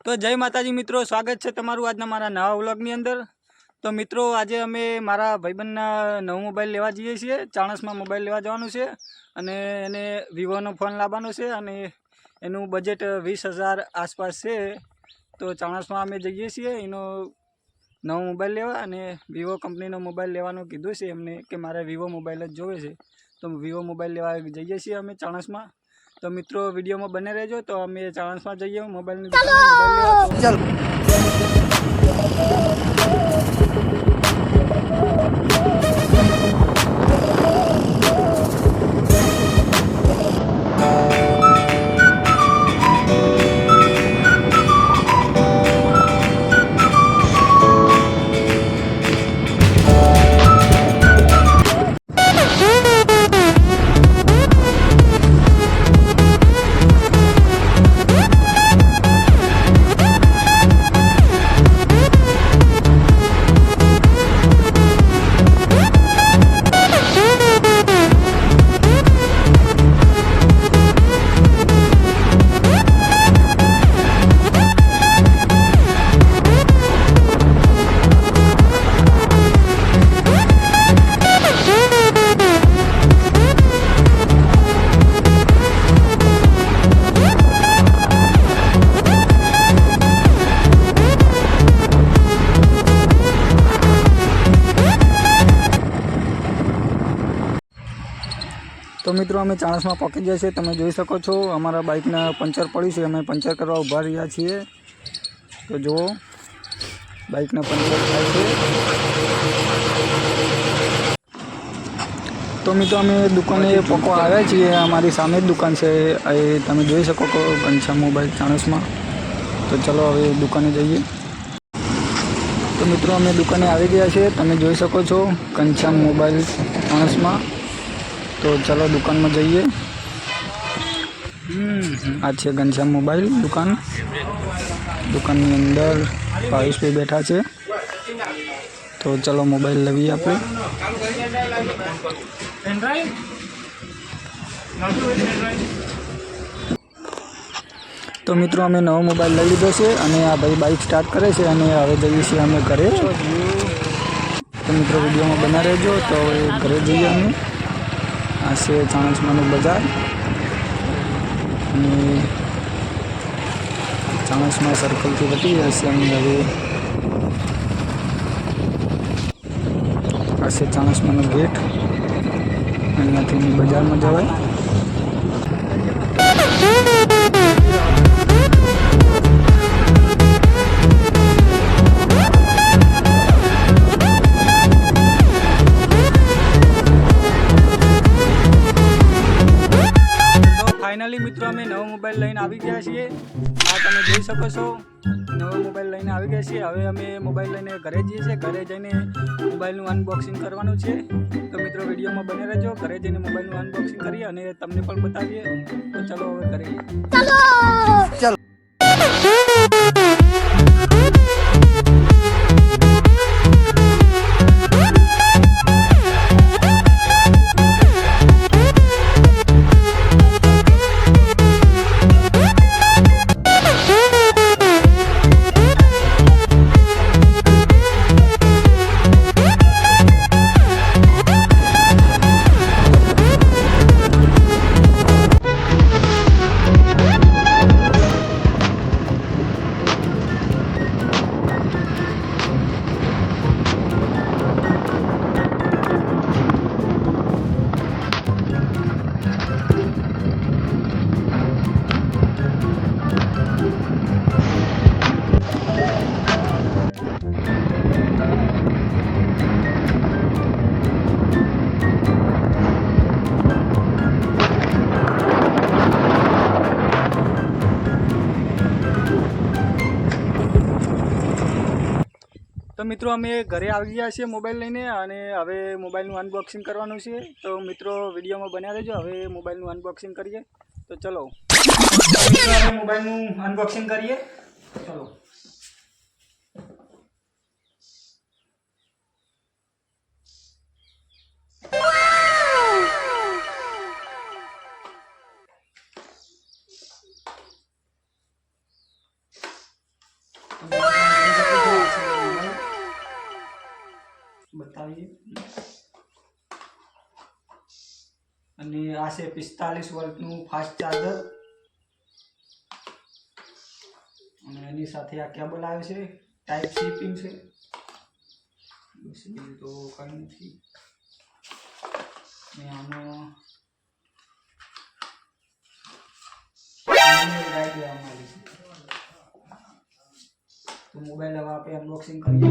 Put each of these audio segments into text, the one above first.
તો જય માતાજી મિત્રો, સ્વાગત છે તમારું આજના મારા નવા વ્લોગની અંદર। તો મિત્રો આજે અમે મારા ભાઈબંધના નવો મોબાઈલ લેવા જઈએ છીએ। ચાણસમાં મોબાઈલ લેવા જવાનું છે અને એને વિવોનો ફોન લાવવાનો છે અને એનું બજેટ 20,000 આસપાસ છે। તો ચાણસમાં અમે જઈએ છીએ એનો નવો મોબાઈલ લેવા અને વિવો કંપનીનો મોબાઈલ લેવાનું કીધું છે એમને કે મારે વિવો મોબાઈલ જ જોવે છે। તો વિવો મોબાઈલ લેવા જઈએ છીએ અમે ચાણસમાં। तो मित्रों वीडियो में बने रहो। तो अमे चाणस में जाइए मोबाइल लेवा। तो मित्रों अमे चाणस में पहुंची गया है। तमे जोई सको छो अमरा बाइक ने पंचर पड़ी है। अमे पंचर करवा उभा रह्या छीए। तो जो बाइक ने पंचर थाय छे। तो मित्रों अमे दुकाने पकवा आव्या छीए। अमारी सामे दुकान छे। तमे जोई सको छो घनश्याम मोबाइल चाणस में। तो चलो हवे दुकाने जईए। तो मित्रों अमे दुकाने आवी गया छे। तमे जोई सको छो घनश्याम मोबाइल चाणस में। तो चलो दुकान में जाइए। आज है घनश्याम मोबाइल दुकान। दुकान में अंदर भावेश पे बैठा है। तो चलो मोबाइल लवीए आप। तो मित्रों अमे नવો मोबाइल लई लीधो छे अने आ भाई बाइक स्टार्ट करे छे अने हवे जईए छीए अमे घरे। तो मित्रों वीडियो में बना रहो। तो घरे जईए अमे। आ से चाणसमानु बजार चाणसमा सर्कल थी बटी हशे अमे हवे आ से चाणसमानु गेट अहींयाथी बजार में जवाय। फाइनली मित्रों अमे नવો मोबाइल लईने आवी गया छीए। आ तमे जोई सको छो नવો मोबाइल लईने आवी गया छीए। हवे अमे मोबाइल लईने घरे जईए छीए। घरे जईने मोबाइलनुं अनबॉक्सिंग करवानुं छे। तो मित्रों वीडियो में बने रहो। घरे जईने मोबाइलनुं अनबॉक्सिंग करीए अने तमने पण बतावीए। तो चलो हवे घरे चलो। तो मित्रों अमे घरे आवी गया छे मोबाइल लईने अने हवे मोबाइलनुं अनबॉक्सिंग करवानुं छे। तो मित्रों विडियो में बन्या रहेजो। हवे मोबाइलनुं अनबॉक्सिंग करीए। तो चलो हवे मोबाइलनुं अनबॉक्सिंग करीए। चलो બતાવીએ અને આ છે 45 વોલ્ટનું ફાસ્ટ ચાર્જર અને એની સાથે આ કેબલ આવે છે ટાઈપ સી પિન છે બસ બીજું તો કંઈ નથી અને આનો ગાઈડ લેવામાં આવી છે તો મોબાઈલ હવે આપણે અનબોક્સિંગ કરીએ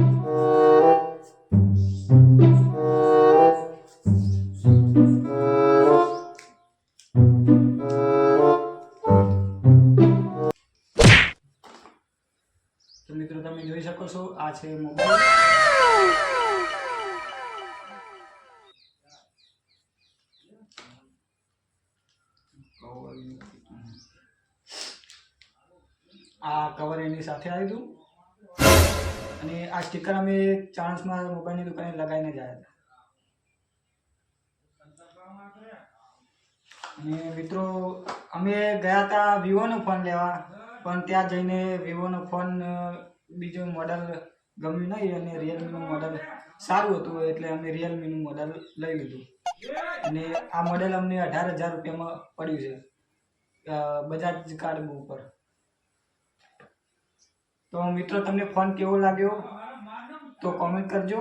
તો મિત્રો તમે જોઈ શકો છો આ છે મોબાઈલ આ કવર એની સાથે આવ્યું હતું અને આ સ્ટીકર અમે ચાણસમાં મોબાઈલની દુકાને લગાવીને જ આવ્યા હતા અને મિત્રો અમે ગયા હતા વિવોનો ફોન લેવા પણ ત્યાં જઈને વિવોનો ફોન બીજો મોડલ ગમ્યું નહીં અને રિયલમીનું મોડલ સારું હતું એટલે અમે રિયલમીનું મોડલ લઈ લીધું અને આ મોડલ અમને 18,000 રૂપિયામાં પડ્યું છે બજાજ કાર્ડ ઉપર તો મિત્રો તમને ફોન કેવો લાગ્યો તો કોમેન્ટ કરજો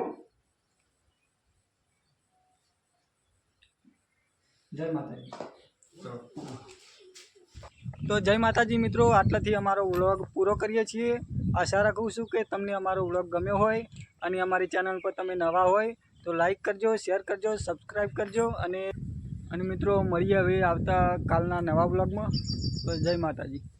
જય માતાજી તો જય માતાજી મિત્રો આટલાથી અમારો વ્લોગ પૂરો કરીએ છીએ આશા રાખું છું કે તમને અમારો વ્લોગ ગમ્યો હોય અને અમારી ચેનલ પર તમે નવા હોય તો લાઈક કરજો શેર કરજો સબસ્ક્રાઈબ કરજો અને મિત્રો મળીએ હવે આવતા કાલના નવા વ્લોગમાં તો જય માતાજી